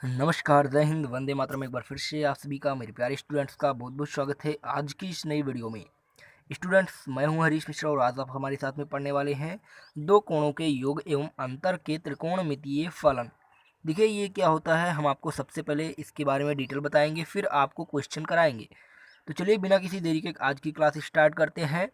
नमस्कार, जय हिंद, वंदे मातरम। एक बार फिर से आप सभी का, मेरे प्यारे स्टूडेंट्स का बहुत बहुत स्वागत है आज की इस नई वीडियो में। स्टूडेंट्स, मैं हूं हरीश मिश्रा और आज आप हमारे साथ में पढ़ने वाले हैं दो कोणों के योग एवं अंतर के त्रिकोणमितीय फलन। देखिए ये क्या होता है, हम आपको सबसे पहले इसके बारे में डिटेल बताएंगे, फिर आपको क्वेश्चन कराएंगे। तो चलिए बिना किसी देरी के आज की क्लास स्टार्ट करते हैं।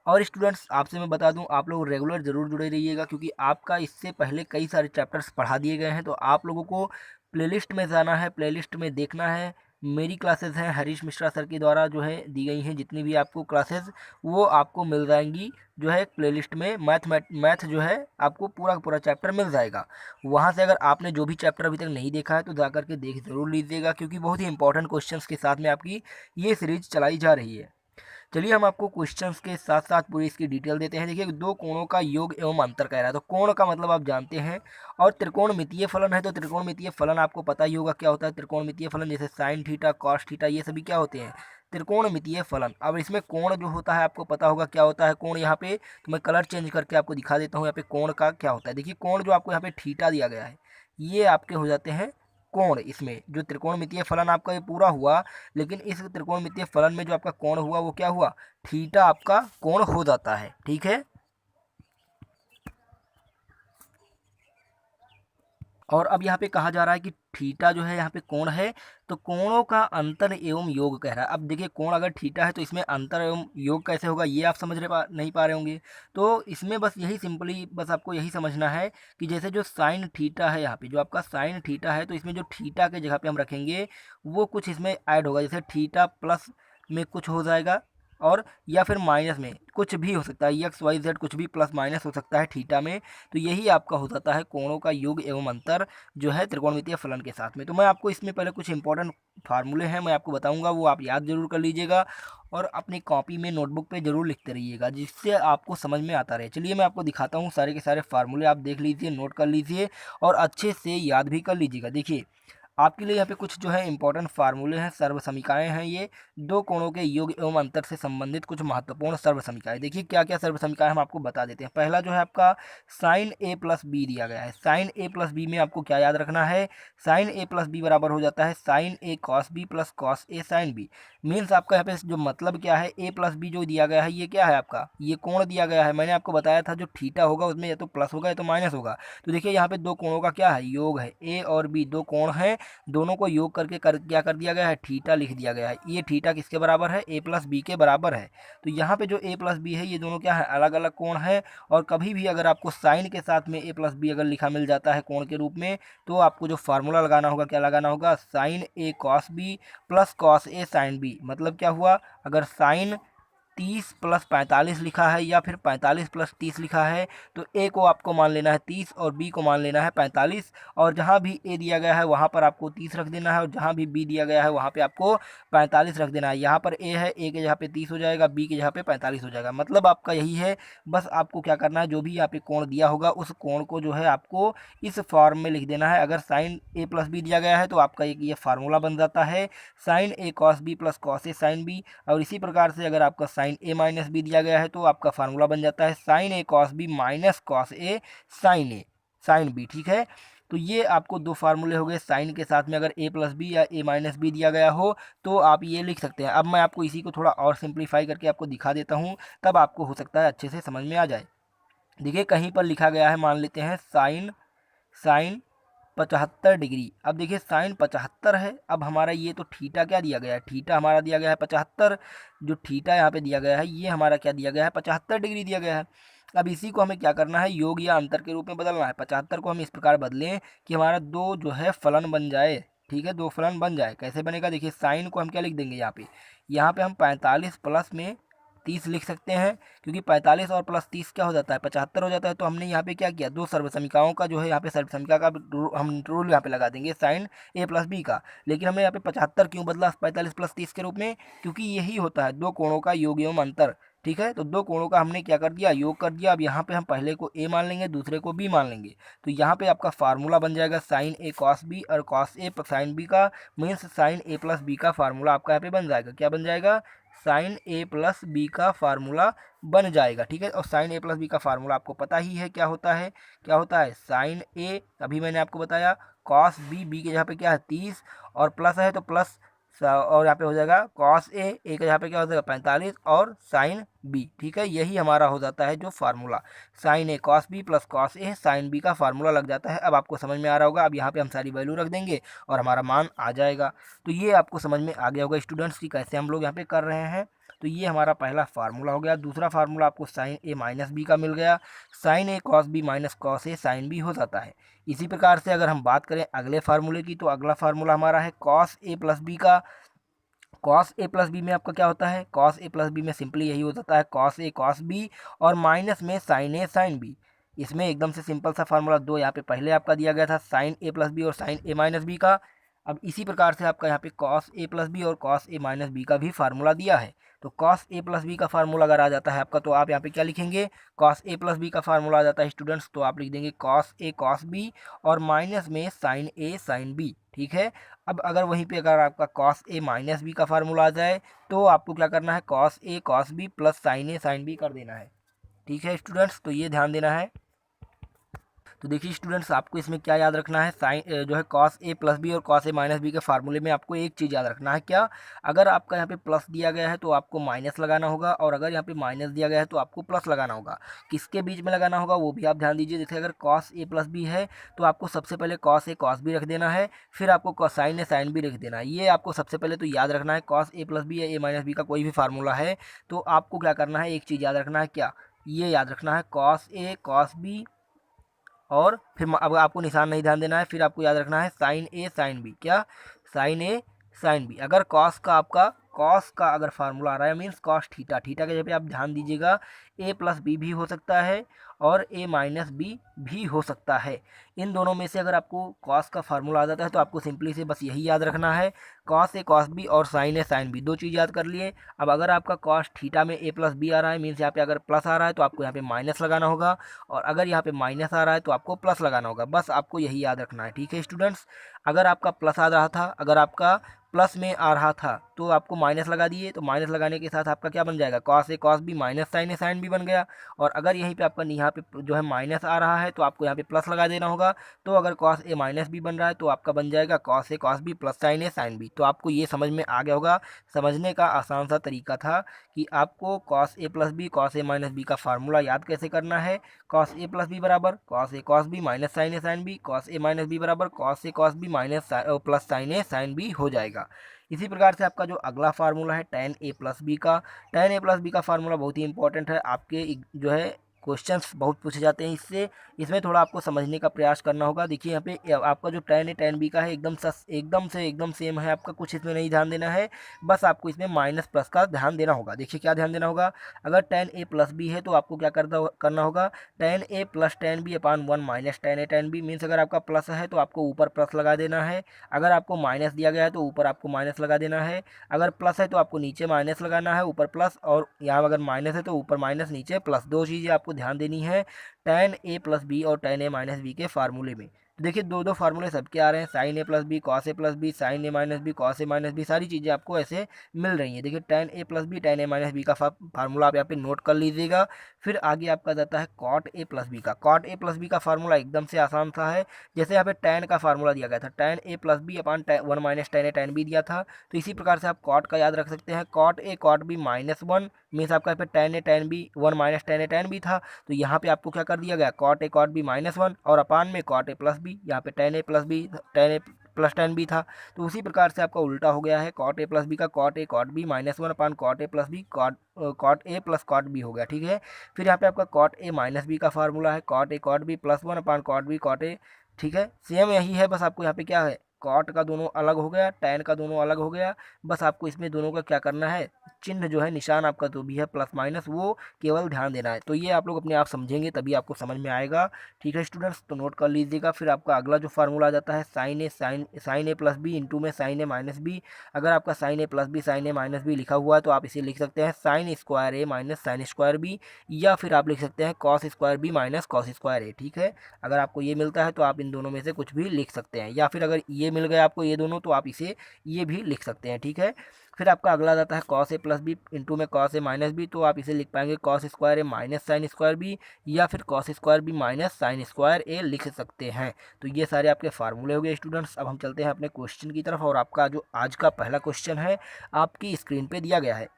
और स्टूडेंट्स, आपसे मैं बता दूं, आप लोग रेगुलर ज़रूर जुड़े रहिएगा क्योंकि आपका इससे पहले कई सारे चैप्टर्स पढ़ा दिए गए हैं। तो आप लोगों को प्लेलिस्ट में जाना है, प्लेलिस्ट में देखना है। मेरी क्लासेस हैं, हरीश मिश्रा सर के द्वारा जो है दी गई हैं जितनी भी आपको क्लासेस, वो आपको मिल जाएंगी जो है प्लेलिस्ट में। मैथ जो है आपको पूरा का पूरा चैप्टर मिल जाएगा। वहाँ से अगर आपने जो भी चैप्टर अभी तक नहीं देखा है तो जा करके देख ज़रूर लीजिएगा क्योंकि बहुत ही इंपॉर्टेंट क्वेश्चंस के साथ में आपकी ये सीरीज चलाई जा रही है। चलिए हम आपको क्वेश्चंस के साथ साथ पूरी इसकी डिटेल देते हैं। देखिए दो कोणों का योग एवं अंतर कह रहा है, तो कोण का मतलब आप जानते हैं, और त्रिकोणमितीय फलन है तो त्रिकोणमितीय फलन आपको पता ही होगा क्या होता है। त्रिकोणमितीय फलन जैसे साइन थीटा, कॉस थीटा, ये सभी क्या होते हैं, त्रिकोणमितीय फलन। अब इसमें कोण जो होता है आपको पता होगा क्या होता है कोण। यहाँ पे तो मैं कलर चेंज करके आपको दिखा देता हूँ यहाँ पे कोण का क्या होता है। देखिए कोण जो आपको यहाँ पे थीटा दिया गया है, ये आपके हो जाते हैं कोण। इसमें जो त्रिकोणमितीय फलन आपका ये पूरा हुआ, लेकिन इस त्रिकोणमितीय फलन में जो आपका कोण हुआ वो क्या हुआ, थीटा आपका कोण हो जाता है। ठीक है। और अब यहाँ पे कहा जा रहा है कि थीटा जो है यहाँ पे कोण है, तो कोणों का अंतर एवं योग कह रहा है। अब देखिए कोण अगर थीटा है तो इसमें अंतर एवं योग कैसे होगा, ये आप समझ नहीं पा रहे होंगे। तो इसमें बस यही सिंपली बस आपको यही समझना है कि जैसे जो साइन थीटा है, यहाँ पे जो आपका साइन थीटा है, तो इसमें जो थीटा के जगह पे हम रखेंगे वो कुछ इसमें ऐड होगा। जैसे थीटा प्लस में कुछ हो जाएगा, और या फिर माइनस में कुछ भी हो सकता है, एक्स वाई जेड कुछ भी प्लस माइनस हो सकता है थीटा में। तो यही आपका हो जाता है कोणों का योग एवं अंतर जो है त्रिकोणमितीय फलन के साथ में। तो मैं आपको इसमें पहले कुछ इंपॉर्टेंट फार्मूले हैं मैं आपको बताऊंगा, वो आप याद जरूर कर लीजिएगा और अपनी कॉपी में नोटबुक पे जरूर लिखते रहिएगा जिससे आपको समझ में आता रहे। चलिए मैं आपको दिखाता हूँ सारे के सारे फार्मूले, आप देख लीजिए, नोट कर लीजिए और अच्छे से याद भी कर लीजिएगा। देखिए आपके लिए यहाँ पे कुछ जो है इंपॉर्टेंट फार्मूले हैं, सर्व समीकरणें हैं। ये दो कोणों के योग एवं अंतर से संबंधित कुछ महत्वपूर्ण सर्व समीकरण। देखिए क्या क्या सर्व समीकरण हम आपको बता देते हैं। पहला जो है आपका साइन ए प्लस बी दिया गया है। साइन ए प्लस बी में आपको क्या याद रखना है, साइन ए प्लस बी बराबर हो जाता है sine A cos B plus cos A sine B. Means आपका यहाँ पे जो मतलब क्या है, ए प्लस बी जो दिया गया है ये क्या है आपका, ये कोण दिया गया है। मैंने आपको बताया था जो थीटा होगा उसमें या तो प्लस होगा या तो माइनस होगा। तो देखिए यहाँ पे दो कोणों का क्या है, योग है। ए और बी दो कोण है, दोनों को योग करके क्या कर दिया गया है, थीटा लिख दिया गया है। ये थीटा किसके बराबर है, ए प्लस बी के बराबर है। तो यहाँ पे जो ए प्लस बी है ये दोनों क्या है, अलग अलग कोण है। और कभी भी अगर आपको साइन के साथ में ए प्लस बी अगर लिखा मिल जाता है कोण के रूप में, तो आपको जो फार्मूला लगाना होगा, क्या लगाना होगा, sign A cos B plus cos A sine B. मतलब क्या हुआ, अगर साइन 30 + 45 लिखा है या फिर 45 + 30 लिखा है, तो ए को आपको मान लेना है 30 और बी को मान लेना है 45। और जहाँ भी ए दिया गया है वहाँ पर आपको 30 रख देना है, और जहाँ भी बी दिया गया है वहाँ पे आपको 45 रख देना है। यहाँ पर ए है, ए के जगह पे 30 हो जाएगा, बी के जगह पे 45 हो जाएगा। मतलब आपका यही है, बस आपको क्या करना है, जो भी यहाँ पे कोण दिया होगा उस कोण को जो है आपको इस फॉर्म में लिख देना है। अगर साइन ए प्लस बी दिया गया है तो आपका एक ये फार्मूला बन जाता है, sine A cos B plus cos A sine B. और इसी प्रकार से अगर आपका साइन ए माइनस बी दिया गया है तो आपका फार्मूला बन जाता है sine A cos B minus cos A sine B. ठीक है। तो ये आपको दो फार्मूले हो गए। साइन के साथ में अगर ए प्लस बी या ए माइनस बी दिया गया हो तो आप ये लिख सकते हैं। अब मैं आपको इसी को थोड़ा और सिंप्लीफाई करके आपको दिखा देता हूँ, तब आपको हो सकता है अच्छे से समझ में आ जाए। देखिए कहीं पर लिखा गया है, मान लेते हैं साइन साइन 75 डिग्री। अब देखिए साइन 75 है, अब हमारा ये तो थीटा क्या दिया गया है, थीटा हमारा दिया गया है 75। जो थीटा यहाँ पे दिया गया है ये हमारा क्या दिया गया है, 75 डिग्री दिया गया है। अब इसी को हमें क्या करना है, योग या अंतर के रूप में बदलना है। 75 को हम इस प्रकार बदलें कि हमारा दो जो है फलन बन जाए। ठीक है, दो फलन बन जाए। कैसे बनेगा, देखिए साइन को हम क्या लिख देंगे, यहाँ पे हम 45 प्लस में 30 लिख सकते हैं, क्योंकि 45 और प्लस 30 क्या हो जाता है, 75 हो जाता है। तो हमने यहाँ पे क्या किया, दो सर्व समीकरणों का जो है यहाँ पे सर्व समीकरण का हम रूल यहाँ पे लगा देंगे साइन ए प्लस बी का। लेकिन हमने यहाँ पे 75 क्यों बदला 45 + 30 के रूप में, क्योंकि यही होता है दो कोणों का योग एवं अंतर। ठीक है, तो दो कोणों का हमने क्या कर दिया, योग कर दिया। अब यहाँ पे हम पहले को ए मान लेंगे, दूसरे को बी मान लेंगे। तो यहाँ पे आपका फार्मूला बन जाएगा साइन ए कॉस बी और कॉस ए साइन बी का, means sign A plus b का फार्मूला आपका यहाँ पे बन जाएगा। क्या बन जाएगा, साइन ए प्लस बी का फार्मूला बन जाएगा। ठीक है, और साइन ए प्लस बी का फार्मूला आपको पता ही है क्या होता है, क्या होता है साइन ए, अभी मैंने आपको बताया, कॉस बी, बी के जगह पे क्या है 30 और प्लस है तो प्लस, और यहाँ पे हो जाएगा कॉस ए, ए के यहाँ पे क्या हो जाएगा 45 और साइन बी। ठीक है, यही हमारा हो जाता है जो formula, sign A cos B plus cos A sine B का फार्मूला लग जाता है। अब आपको समझ में आ रहा होगा। अब यहाँ पे हम सारी वैल्यू रख देंगे और हमारा मान आ जाएगा। तो ये आपको समझ में आ गया होगा स्टूडेंट्स की कैसे हम लोग यहाँ पे कर रहे हैं। तो ये हमारा पहला फार्मूला हो गया। दूसरा फार्मूला आपको साइन ए माइनस बी का मिल गया। Sign A cos B minus cos A sine B हो जाता है। इसी प्रकार से अगर हम बात करें अगले फार्मूले की, तो अगला फार्मूला हमारा है कॉस ए प्लस बी का। कॉस ए प्लस बी में आपका क्या होता है, कॉस ए प्लस बी में सिंपली यही हो जाता है कॉस ए कॉस बी और माइनस में साइन ए साइन बी। इसमें एकदम से सिंपल सा फार्मूला दो यहाँ पे पहले आपका दिया गया था साइन ए प्लस बी और साइन ए माइनस बी का। अब इसी प्रकार से आपका यहाँ पे कॉस ए प्लस बी और कॉस ए माइनस बी का भी फार्मूला दिया है। तो कॉस ए प्लस बी का फार्मूला अगर आ जाता है आपका, तो आप यहाँ पे क्या लिखेंगे, कॉस ए प्लस बी का फार्मूला आ जाता है स्टूडेंट्स, तो आप लिख देंगे कॉस ए कॉस बी और माइनस में साइन ए साइन बी। ठीक है, अब अगर वहीं पे अगर आपका कॉस ए माइनस बी का फार्मूला आ जाए, तो आपको क्या करना है, cos A cos B plus sine A sine B कर देना है। ठीक है स्टूडेंट्स, तो ये ध्यान देना है। तो देखिए स्टूडेंट्स, आपको इसमें क्या याद रखना है, साइन जो है कॉस ए प्लस बी और कॉस ए माइनस बी के फार्मूले में आपको एक चीज़ याद रखना है, क्या, अगर आपका यहाँ पे प्लस दिया गया है तो आपको माइनस लगाना होगा, और अगर यहाँ पे माइनस दिया गया है तो आपको प्लस लगाना होगा। किसके बीच में लगाना होगा वो भी आप ध्यान दीजिए। जैसे अगर कॉस ए प्लस बी है तो आपको सबसे पहले कॉस ए कॉस बी रख देना है, फिर आपको साइन ए साइन बी रख देना है। ये आपको सबसे पहले तो याद रखना है। कॉस ए प्लस बी या ए माइनस बी का कोई भी फार्मूला है तो आपको क्या करना है, एक चीज़ याद रखना है, क्या, ये याद रखना है कॉस ए कॉस बी, और फिर अब आपको निशान नहीं ध्यान देना है, फिर आपको याद रखना है साइन ए साइन बी, क्या, साइन ए साइन बी। अगर कॉस का अगर फार्मूला आ रहा है मीन्स कॉस थीटा, थीटा के जगह पे आप ध्यान दीजिएगा ए प्लस बी भी हो सकता है और ए माइनस बी भी हो सकता है। इन दोनों में से अगर आपको कॉस का फार्मूला आ जाता है तो आपको सिंपली से बस यही याद रखना है, कॉस ए कॉस बी और साइन ए साइन बी, दो चीज़ याद कर लिए। अब अगर आपका कॉस थीटा में ए प्लस बी आ रहा है मीन्स यहाँ पे अगर प्लस आ रहा है तो आपको यहाँ पे माइनस लगाना होगा, और अगर यहाँ पे माइनस आ रहा है तो आपको प्लस लगाना होगा। बस आपको यही याद रखना है। ठीक है स्टूडेंट्स, अगर आपका प्लस आ रहा था, अगर आपका प्लस में आ रहा था तो आपको माइनस लगा दिए, तो माइनस लगाने के साथ आपका क्या बन जाएगा, cos A cos B minus sine A sine B बन गया। और अगर यहीं पे आपका यहाँ पे जो है माइनस आ रहा है तो आपको यहाँ पे प्लस लगा देना होगा, तो अगर कॉस ए माइनस बी बन रहा है तो आपका बन जाएगा cos A cos B plus sine A sine B. तो आपको ये समझ में आ गया होगा। समझने का आसान सा तरीका था कि आपको cos A plus B cos A minus B का फार्मूला याद कैसे करना है। कॉस ए प्लस बी बराबर cos A cos B minus sine A sine B, cos A minus B बराबर cos A cos B minus plus sine A sine B हो जाएगा। इसी प्रकार से आपका जो अगला फार्मूला है tan a प्लस बी का, tan a प्लस बी का फार्मूला बहुत ही इंपॉर्टेंट है। आपके जो है क्वेश्चंस बहुत पूछे जाते हैं इससे, इसमें थोड़ा आपको समझने का प्रयास करना होगा। देखिए यहाँ पे आपका जो tan a tan b का है एकदम सेम है आपका, कुछ इसमें नहीं ध्यान देना है, बस आपको इसमें माइनस प्लस का ध्यान देना होगा। देखिए क्या ध्यान देना होगा, अगर tan a प्लस बी है तो आपको क्या करना होगा, tan a plus tan b upon 1 minus tan a tan b, means अगर आपका प्लस है तो आपको ऊपर प्लस लगा देना है, अगर आपको माइनस दिया गया है तो ऊपर आपको माइनस लगा देना है, अगर प्लस है तो आपको नीचे माइनस लगाना है, ऊपर प्लस, और यहाँ अगर माइनस है तो ऊपर माइनस नीचे प्लस। दो चीज़ें आपको ध्यान देनी है tan a प्लस बी और tan a माइनस बी के फार्मूले में। तो देखिए दो फार्मूले सबके आ रहे हैं, sign A plus B cos A plus B sine A minus B cos A minus B, सारी चीज़ें आपको ऐसे मिल रही हैं। देखिए tan a plus b tan a minus B का फार्मूला आप यहाँ पे नोट कर लीजिएगा। फिर आगे आपका जाता है कॉट ए प्लस बी का। कॉट ए प्लस बी का फार्मूला एकदम से आसान सा है। जैसे यहाँ पे tan का फार्मूला दिया गया था tan a plus b upon 1 minus tan a tan b दिया था, तो इसी प्रकार से आप कॉट का याद रख सकते हैं, cot a cot b minus 1 means आपका यहाँ पे tan a tan b 1 minus tan a tan b था, तो यहाँ पे आपको क्या कर दिया गया, cot a cot b minus 1 और अपान में कॉट ए प्लस बी, यहाँ पे tan a plus b tan a plus tan b था। तो उसी प्रकार से आपका उल्टा हो गया है, कॉट ए प्लस बी का cot a cot b minus 1 upon cot a plus b cot a plus cot b हो गया। ठीक है, फिर यहाँ पे आपका कॉट ए माइनस बी का फार्मूला है, cot a cot b plus 1 upon cot b cot a. ठीक है, सेम यही है, बस आपको यहाँ पे क्या है, कॉट का दोनों अलग हो गया, टैन का दोनों अलग हो गया, बस आपको इसमें दोनों का क्या करना है, चिन्ह जो है निशान आपका जो भी है प्लस माइनस वो केवल ध्यान देना है। तो ये आप लोग अपने आप समझेंगे तभी आपको समझ में आएगा। ठीक है स्टूडेंट्स, तो नोट कर लीजिएगा। फिर आपका अगला जो फार्मूला आ जाता है sine A plus B into में साइन ए माइनस बी। अगर आपका sine A plus B sine A minus B लिखा हुआ है तो आप इसे लिख सकते हैं sine square A minus sine square B, या फिर आप लिख सकते हैं cos square B minus cos square A. ठीक है, अगर आपको ये मिलता है तो आप इन दोनों में से कुछ भी लिख सकते हैं, या फिर अगर ये ये मिल गया आपको ये दोनों, तो आप इसे ये भी लिख सकते हैं, ठीक है। फिर आपका अगला जाता है cos A plus B into में कॉस ए माइनस बी, तो आप इसे लिख पाएंगे cos square A minus sine square B, या फिर cos square B minus sine square A लिख सकते हैं। तो ये सारे आपके फार्मूले हो गए स्टूडेंट्स। अब हम चलते हैं अपने क्वेश्चन की तरफ, और आपका जो आज का पहला क्वेश्चन है आपकी स्क्रीन पे दिया गया है।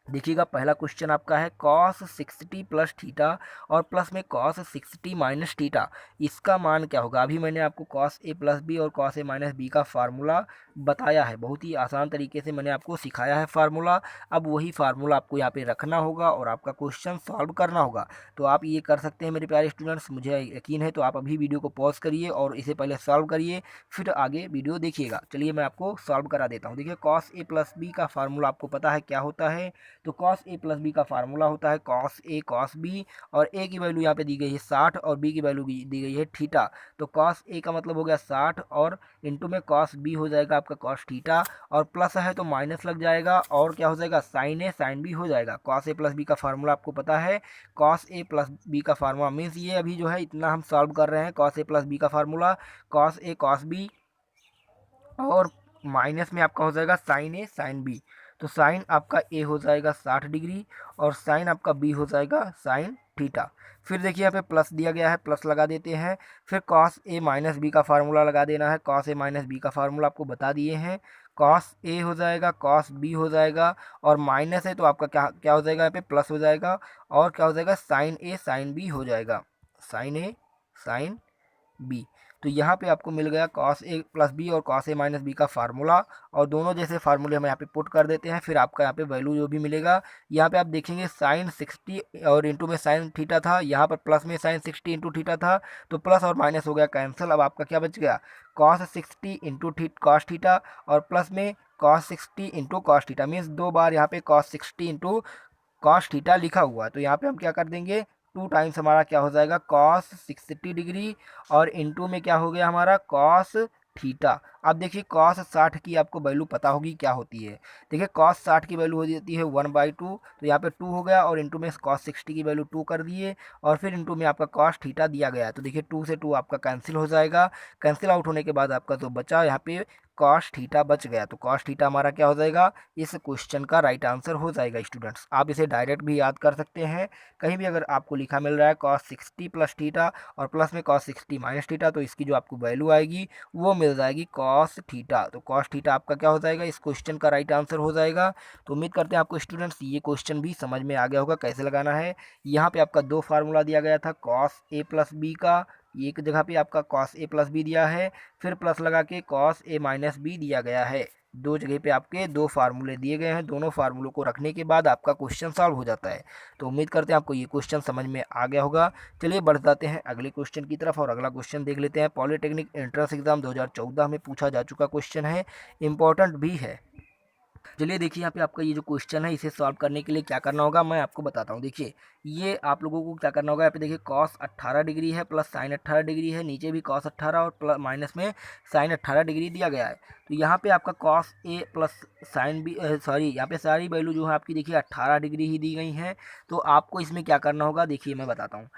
देखिएगा पहला क्वेश्चन आपका है कॉस 60 प्लस थीटा और प्लस में कॉस 60 माइनस थीटा, इसका मान क्या होगा। अभी मैंने आपको कॉस ए प्लस बी और कॉस ए माइनस बी का फार्मूला बताया है, बहुत ही आसान तरीके से मैंने आपको सिखाया है फार्मूला। अब वही फार्मूला आपको यहाँ पे रखना होगा और आपका क्वेश्चन सॉल्व करना होगा। तो आप ये कर सकते हैं मेरे प्यारे स्टूडेंट्स, मुझे यकीन है। तो आप अभी वीडियो को पॉज करिए और इसे पहले सॉल्व करिए, फिर आगे वीडियो देखिएगा। चलिए मैं आपको सॉल्व करा देता हूँ। देखिए कॉस ए प्लस बी का फार्मूला आपको पता है क्या होता है। तो कॉस ए प्लस बी का फार्मूला होता है कॉस ए कॉस बी, और ए की वैल्यू यहाँ पे दी गई है 60 और बी की वैल्यू दी गई है थीटा। तो कॉस ए का मतलब हो गया 60 और इंटू में कॉस बी हो जाएगा आपका कॉस थीटा, और प्लस है तो माइनस लग जाएगा, और क्या हो जाएगा साइन ए साइन बी हो जाएगा। कॉस ए प्लस बी का फार्मूला आपको पता है, कॉस ए प्लस बी का फार्मूला मीन्स ये अभी जो है इतना हम सॉल्व कर रहे हैं। कॉस ए प्लस बी का formula cos A cos B, और माइनस में आपका हो जाएगा साइन ए साइन बी। तो साइन आपका ए हो जाएगा 60 डिग्री और साइन आपका बी हो जाएगा साइन थीटा। फिर देखिए यहाँ पे प्लस दिया गया है, प्लस लगा देते हैं। फिर कॉस ए माइनस बी का फार्मूला लगा देना है। कॉस ए माइनस बी का फार्मूला आपको बता दिए हैं, कॉस ए हो जाएगा कॉस बी हो जाएगा, और माइनस है तो आपका क्या क्या हो जाएगा यहाँ पे प्लस हो जाएगा, और क्या हो जाएगा साइन ए साइन बी हो जाएगा, साइन ए साइन बी। तो यहाँ पे आपको मिल गया कॉस ए प्लस बी और कॉस ए माइनस बी का फार्मूला, और दोनों जैसे फार्मूले हम यहाँ पे पुट कर देते हैं। फिर आपका यहाँ पे वैल्यू जो भी मिलेगा, यहाँ पे आप देखेंगे साइन 60 और इंटू में साइन थीटा था, यहाँ पर प्लस में साइन 60 इंटू थीटा था, तो प्लस और माइनस हो गया कैंसिल। अब आपका क्या बच गया कॉस 60 इंटू कॉस थीटा, और प्लस में cos 60 into cos theta, means दो बार यहाँ पे कॉस 60 इंटू कॉस थीटा लिखा हुआ। तो यहाँ पे हम क्या कर देंगे 2 टाइम्स हमारा क्या हो जाएगा कॉस 60 डिग्री, और इंटू में क्या हो गया हमारा कॉस थीटा। अब देखिए कॉस 60 की आपको वैल्यू पता होगी क्या होती है। देखिए कॉस 60 की वैल्यू हो जाती है 1/2, तो यहाँ पे 2 हो गया, और इंटू में कॉस 60 की वैल्यू 2 कर दिए, और फिर इंटू में आपका कॉस थीटा दिया गया है। तो देखिए 2 से 2 आपका कैंसिल हो जाएगा। कैंसिल आउट होने के बाद आपका जो बचा यहाँ पे कॉस थीटा बच गया। तो कॉस थीटा हमारा क्या हो जाएगा, इस क्वेश्चन का राइट आंसर हो जाएगा स्टूडेंट्स। आप इसे डायरेक्ट भी याद कर सकते हैं, कहीं भी अगर आपको लिखा मिल रहा है कॉस 60 प्लस थीटा और प्लस में कॉस 60 माइनस थीटा, तो इसकी जो आपको वैल्यू आएगी वो मिल जाएगी कॉस थीटा। तो कॉस थीटा आपका क्या हो जाएगा, इस क्वेश्चन का राइट आंसर हो जाएगा। तो उम्मीद करते हैं आपको स्टूडेंट्स ये क्वेश्चन भी समझ में आ गया होगा कैसे लगाना है। यहाँ पे आपका दो फार्मूला दिया गया था कॉस ए प्लस बी का, एक जगह पे आपका कॉस ए प्लस बी दिया है, फिर प्लस लगा के कॉस ए माइनस बी दिया गया है। दो जगह पे आपके दो फार्मूले दिए गए हैं, दोनों फार्मूलों को रखने के बाद आपका क्वेश्चन सॉल्व हो जाता है। तो उम्मीद करते हैं आपको ये क्वेश्चन समझ में आ गया होगा। चलिए बढ़ जाते हैं अगले क्वेश्चन की तरफ, और अगला क्वेश्चन देख लेते हैं। पॉलिटेक्निक एंट्रेंस एग्जाम 2014 में पूछा जा चुका क्वेश्चन है, इंपॉर्टेंट भी है। चलिए देखिए यहाँ पे आपका ये जो क्वेश्चन है इसे सॉल्व करने के लिए क्या करना होगा मैं आपको बताता हूँ। देखिए ये आप लोगों को क्या करना होगा, यहाँ पे देखिए कॉस 18 डिग्री है प्लस साइन 18 डिग्री है, नीचे भी कॉस 18 और प्लस माइनस में साइन 18 डिग्री दिया गया है। तो यहाँ पे आपका cos A plus sine B sorry यहाँ पे सारी वैल्यू जो है आपकी देखिए 18 डिग्री ही दी गई हैं। तो आपको इसमें क्या करना होगा, देखिए मैं बताता हूँ।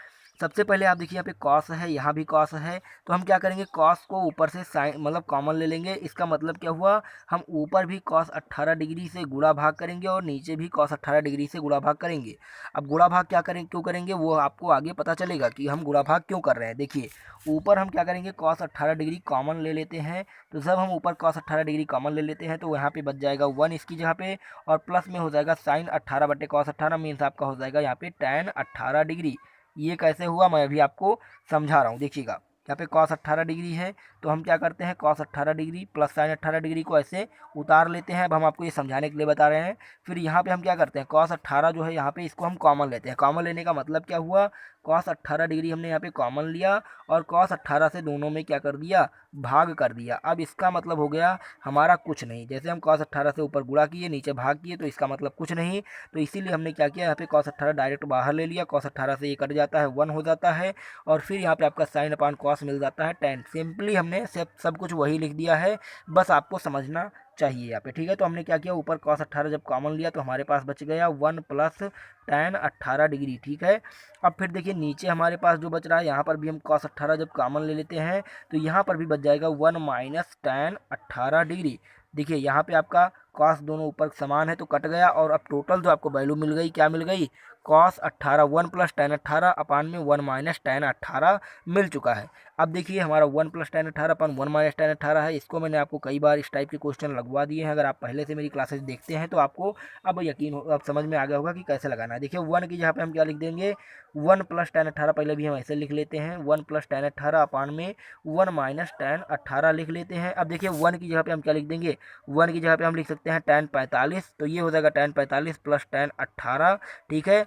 सबसे पहले आप देखिए यहाँ पे कॉस है, यहाँ भी कॉस है, तो हम क्या करेंगे कॉस को ऊपर से साइन मतलब कॉमन ले लेंगे। इसका मतलब क्या हुआ, हम ऊपर भी कॉस 18 डिग्री से गुणा भाग करेंगे और नीचे भी कॉस 18 डिग्री से गुणा भाग करेंगे। अब गुणा भाग क्या करें क्यों करेंगे वो आपको आगे पता चलेगा कि हम गुणा भाग क्यों कर रहे हैं। देखिए ऊपर हम क्या करेंगे कॉस 18 डिग्री कॉमन ले लेते हैं, तो जब हम ऊपर कॉस 18 डिग्री कॉमन ले लेते हैं तो यहाँ पे बच जाएगा 1 इसकी जगह पे, और प्लस में हो जाएगा साइन 18 बटे कॉस 18 मीन्स आपका हो जाएगा यहाँ पे tan 18 डिग्री। ये कैसे हुआ मैं अभी आपको समझा रहा हूँ, देखिएगा यहाँ पे कॉस 18 डिग्री है, तो हम क्या करते हैं cos 18 degree plus sign 18 degree को ऐसे उतार लेते हैं। अब हम आपको ये समझाने के लिए बता रहे हैं। फिर यहाँ पे हम क्या करते हैं कॉस 18 जो है यहाँ पे इसको हम कॉमन लेते हैं। कॉमन लेने का मतलब क्या हुआ, कॉस 18 डिग्री हमने यहाँ पे कॉमन लिया और कॉस 18 से दोनों में क्या कर दिया भाग कर दिया। अब इसका मतलब हो गया हमारा कुछ नहीं, जैसे हम कॉस 18 से ऊपर गुणा किए नीचे भाग किए तो इसका मतलब कुछ नहीं। तो इसीलिए हमने क्या किया यहाँ पे कॉस 18 डायरेक्ट बाहर ले लिया, कॉस 18 से ये कट जाता है 1 हो जाता है, और फिर यहाँ पे आपका साइन अपान कॉस मिल जाता है tan। सिंपली हमने सब कुछ वही लिख दिया है, बस आपको समझना चाहिए यहाँ पे, ठीक है। तो हमने क्या किया, ऊपर cos 18 जब कॉमन लिया तो हमारे पास बच गया 1 प्लस tan 18 डिग्री, ठीक है। अब फिर देखिए नीचे हमारे पास जो बच रहा है, यहाँ पर भी हम cos 18 जब कॉमन ले लेते हैं तो यहाँ पर भी बच जाएगा 1 माइनस tan 18 डिग्री। देखिए यहाँ पे आपका cos दोनों ऊपर समान है तो कट गया, और अब टोटल जो आपको वैल्यू मिल गई, क्या मिल गई, cos 18 1 प्लस tan 18 अपान में 1 माइनस tan 18 मिल चुका है। अब देखिए हमारा 1 प्लस tan 18 अपन 1 माइनस tan 18 है। इसको मैंने आपको कई बार इस टाइप के क्वेश्चन लगवा दिए हैं, अगर आप पहले से मेरी क्लासेस देखते हैं तो आपको अब यकीन हो, अब समझ में आ गया होगा कि कैसे लगाना है। देखिए 1 की जगह पे हम क्या लिख देंगे, 1 प्लस tan 18 पहले भी हम ऐसे लिख लेते हैं, 1 प्लस tan 18 अपान में 1 माइनस tan 18 लिख लेते हैं। अब देखिए 1 की जगह पे हम क्या लिख देंगे, 1 की जगह पे हम लिख सकते हैं tan 45, तो ये हो जाएगा tan 45 प्लस tan 18, ठीक है।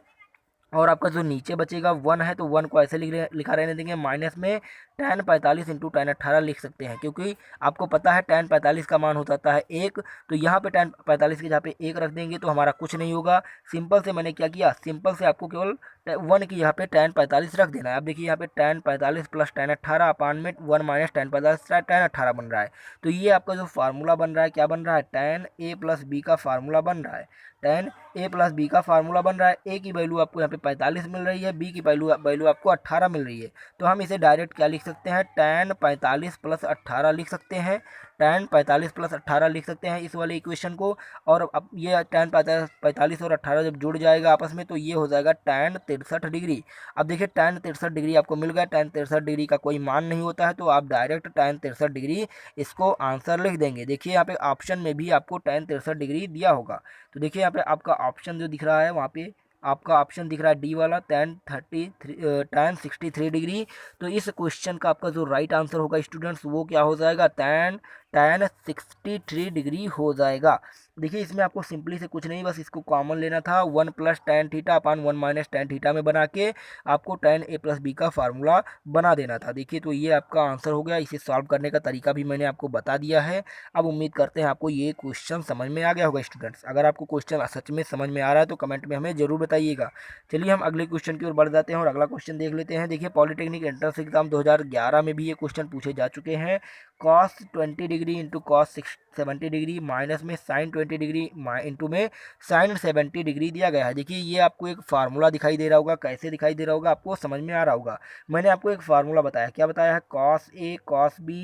और आपका जो नीचे बचेगा 1 है तो 1 को ऐसे लिखा रहने देंगे, माइनस में tan 45 इंटू tan 18 लिख सकते हैं, क्योंकि आपको पता है tan 45 का मान हो जाता है 1, तो यहाँ पे tan 45 की जगह पे 1 रख देंगे तो हमारा कुछ नहीं होगा। सिंपल से मैंने क्या किया, सिंपल से आपको केवल 1 की जगह पे tan 45 रख देना है। अब देखिए यहाँ पे tan 45 प्लस tan 18 अपान में 1 माइनस tan 45 tan 18 बन रहा है। तो ये आपका जो फार्मूला बन रहा है, क्या बन रहा है, tan a प्लस बी का फार्मूला बन रहा है, tan a प्लस बी का फार्मूला बन रहा है। a की वैल्यू आपको यहाँ पे 45 मिल रही है, b की वैल्यू आपको 18 मिल रही है, तो हम इसे डायरेक्ट क्या लिख सकते हैं, tan 45 प्लस 18 लिख सकते हैं, tan 45 प्लस 18 लिख सकते हैं इस वाले इक्वेशन को। और अब ये tan 45 और 18 जब जुड़ जाएगा आपस में तो ये हो जाएगा tan 63 डिग्री। अब देखिए tan 63 डिग्री आपको मिल गया, tan 63 डिग्री का कोई मान नहीं होता है तो आप डायरेक्ट tan 63 डिग्री इसको आंसर लिख देंगे। देखिए यहाँ पे ऑप्शन में भी आपको tan 63 डिग्री दिया होगा, तो देखिए यहाँ पे आपका ऑप्शन जो दिख रहा है वहाँ पे आपका ऑप्शन दिख रहा है डी वाला tan 63 डिग्री। तो इस क्वेश्चन का आपका जो राइट आंसर होगा स्टूडेंट्स वो क्या हो जाएगा, tan 63 डिग्री हो जाएगा। देखिए इसमें आपको सिंपली से कुछ नहीं, बस इसको कॉमन लेना था, 1 plus tan theta upon 1 minus tan theta में बना के आपको tan a प्लस बी का फार्मूला बना देना था। देखिए तो ये आपका आंसर हो गया। इसे सॉल्व करने का तरीका भी मैंने आपको बता दिया है। अब उम्मीद करते हैं आपको ये क्वेश्चन समझ में आ गया होगा स्टूडेंट्स। अगर आपको क्वेश्चन सच में समझ में आ रहा है तो कमेंट में हमें जरूर बताइएगा। चलिए हम अगले क्वेश्चन की ओर बढ़ जाते हैं और अगला क्वेश्चन देख लेते हैं। देखिए पॉलिटेक्निक एंट्रेंस एग्जाम 2011 में भी ये क्वेश्चन पूछे जा चुके हैं। cos 20 degree into cos 70 degree minus में sin 20 डिग्री इंटू में sin 70 डिग्री दिया गया है। देखिए ये आपको एक फार्मूला दिखाई दे रहा होगा, कैसे दिखाई दे रहा होगा आपको समझ में आ रहा होगा। मैंने आपको एक फार्मूला बताया, क्या बताया है, cos a cos b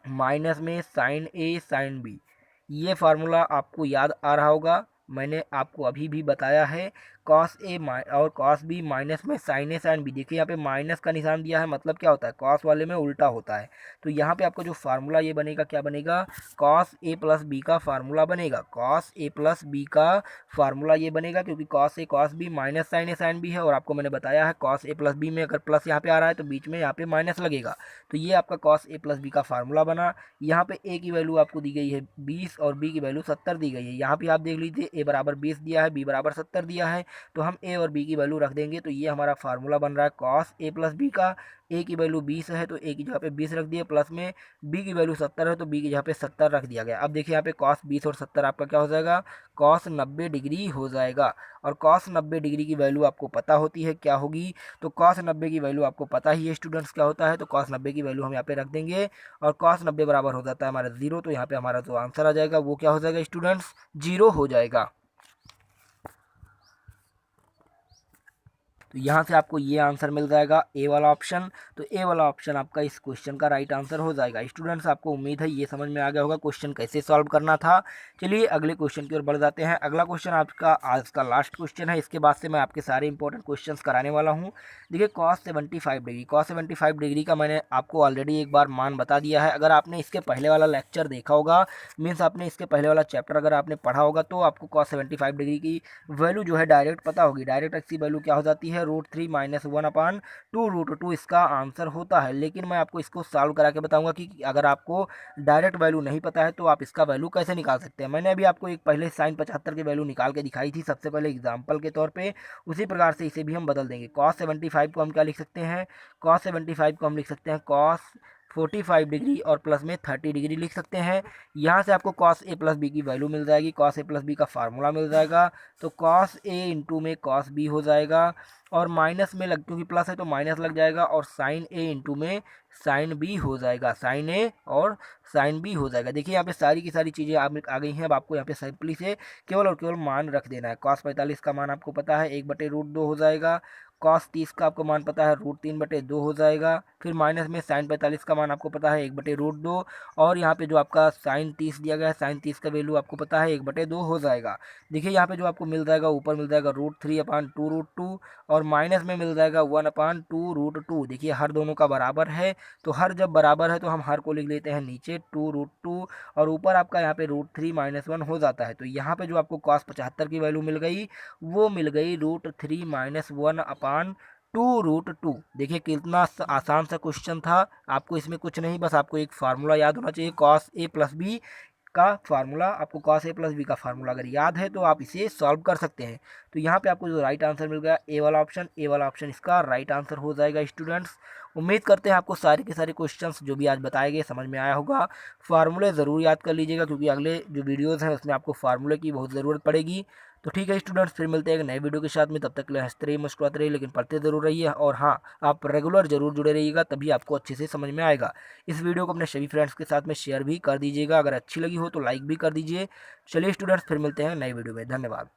minus में sin a sin b। ये फार्मूला आपको याद आ रहा होगा, मैंने आपको अभी भी बताया है। cos a और cos b माइनस में sin a sin b। देखिए यहाँ पे माइनस का निशान दिया है, मतलब क्या होता है, cos वाले में उल्टा होता है। तो यहाँ पे आपका जो फार्मूला ये बनेगा, क्या बनेगा, cos a प्लस बी का फार्मूला बनेगा, cos a प्लस बी का फार्मूला ये बनेगा, क्योंकि cos a cos b minus sin a sin b है। और आपको मैंने बताया है cos a प्लस बी में अगर प्लस यहाँ पे आ रहा है तो बीच में यहाँ पे माइनस लगेगा। तो ये आपका cos a प्लस बी का फार्मूला बना। यहाँ पे a की वैल्यू आपको दी गई है 20 और b की वैल्यू 70 दी गई है। यहाँ पे आप देख लीजिए a बराबर 20 दिया है, b बराबर 70 दिया है, तो हम a और b की वैल्यू रख देंगे। तो ये हमारा फार्मूला बन रहा है cos a प्लस बी का। a की वैल्यू 20 है तो a की जगह पे 20 रख दिए, प्लस में b की वैल्यू 70 है तो b की जगह पे 70 रख दिया गया। अब देखिए यहाँ पे cos 20 और 70 आपका क्या हो जाएगा, cos 90 डिग्री हो जाएगा। और cos 90 डिग्री की वैल्यू आपको पता होती है क्या होगी, तो cos 90 की वैल्यू आपको पता ही है स्टूडेंट्स क्या होता है। तो cos 90 की वैल्यू हम यहाँ पे रख देंगे और cos 90 बराबर हो जाता है हमारा 0। तो यहाँ पे हमारा जो आंसर आ जाएगा वो क्या हो जाएगा स्टूडेंट्स, 0 हो जाएगा। तो यहाँ से आपको ये आंसर मिल जाएगा ए वाला ऑप्शन। तो ए वाला ऑप्शन आपका इस क्वेश्चन का राइट आंसर हो जाएगा। स्टूडेंट्स आपको उम्मीद है ये समझ में आ गया होगा क्वेश्चन कैसे सॉल्व करना था। चलिए अगले क्वेश्चन की ओर बढ़ जाते हैं। अगला क्वेश्चन आपका आज का लास्ट क्वेश्चन है, इसके बाद से मैं आपके सारे इंपॉर्टेंट क्वेश्चन कराने वाला हूँ। देखिए cos 75 डिग्री, cos 75 डिग्री का मैंने आपको ऑलरेडी एक बार मान बता दिया है। अगर आपने इसके पहले वाला लेक्चर देखा होगा, मीन्स आपने इसके पहले वाला चैप्टर अगर आपने पढ़ा होगा तो आपको cos 75 डिग्री की वैल्यू जो है डायरेक्ट पता होगी। डायरेक्ट इसकी वैल्यू क्या हो जाती है, √3 माइनस 1 अपान 2√2 इसका आंसर होता है। लेकिन मैं आपको इसको सॉल्व करा के बताऊंगा कि अगर आपको डायरेक्ट वैल्यू नहीं पता है तो आप इसका वैल्यू कैसे निकाल सकते हैं। मैंने अभी आपको एक पहले sin 75 की वैल्यू निकाल के दिखाई थी सबसे पहले एग्जाम्पल के तौर पे, उसी प्रकार से इसे भी हम बदल देंगे। cos 75 को हम क्या लिख सकते हैं, cos 75 को हम लिख सकते हैं cos 45 डिग्री और प्लस में 30 डिग्री लिख सकते हैं। यहाँ से आपको कॉस ए प्लस बी की वैल्यू मिल जाएगी, कॉस ए प्लस बी का फार्मूला मिल जाएगा। तो कॉस ए इंटू में कॉस बी हो जाएगा, और माइनस में लग, क्योंकि प्लस है तो माइनस लग जाएगा, और साइन ए इंटू में साइन बी हो जाएगा, साइन ए और साइन बी हो जाएगा। देखिए यहाँ पे सारी की सारी चीज़ें आ गई हैं। अब आपको यहाँ पे सिंपली से केवल और केवल मान रख देना है। कॉस 45 का मान आपको पता है 1/√2 हो जाएगा, कॉस 30 का आपको मान पता है √3/2 हो जाएगा, फिर माइनस में साइन 45 का मान आपको पता है 1/√2, और यहाँ पे जो आपका साइन 30 दिया गया है, साइन 30 का वैल्यू आपको पता है 1/2 हो जाएगा। देखिए यहाँ पे जो आपको मिल जाएगा, ऊपर मिल जाएगा √3/2√2, और माइनस में मिल जाएगा 1/2√2। देखिए हर दोनों का बराबर है, तो हर जब बराबर है तो हम हर को लिख लेते हैं नीचे 2√2, और ऊपर आपका यहाँ पे √3 - 1 हो जाता है। तो यहाँ पे जो आपको कॉस 75 की वैल्यू मिल गई, वो मिल गई √3 - 1/2√2। देखिए कितना आसान सा क्वेश्चन था। आपको इसमें कुछ नहीं, बस आपको एक फार्मूला याद होना चाहिए, कॉस ए प्लस बी का फार्मूला। आपको कॉस ए प्लस बी का फार्मूला अगर याद है तो आप इसे सॉल्व कर सकते हैं। तो यहाँ पे आपको जो राइट आंसर मिल गया ए वाला ऑप्शन इसका राइट आंसर हो जाएगा स्टूडेंट्स। उम्मीद करते हैं आपको सारे के सारे क्वेश्चंस जो भी आज बताए गए समझ में आया होगा। फार्मूले ज़रूर याद कर लीजिएगा, क्योंकि अगले जो वीडियोज़ हैं उसमें आपको फार्मूले की बहुत ज़रूरत पड़ेगी। तो ठीक है स्टूडेंट्स, फिर मिलते हैं एक नए वीडियो के साथ में। तब तक के लिए हंसते रहिए, मुस्कुराते रहिए, लेकिन पढ़ते ज़रूर रहिए। और हाँ, आप रेगुलर ज़रूर जुड़े रहिएगा, तभी आपको अच्छे से समझ में आएगा। इस वीडियो को अपने सभी फ्रेंड्स के साथ में शेयर भी कर दीजिएगा, अगर अच्छी लगी हो तो लाइक भी कर दीजिए। चलिए स्टूडेंट्स, फिर मिलते हैं नए वीडियो में। धन्यवाद।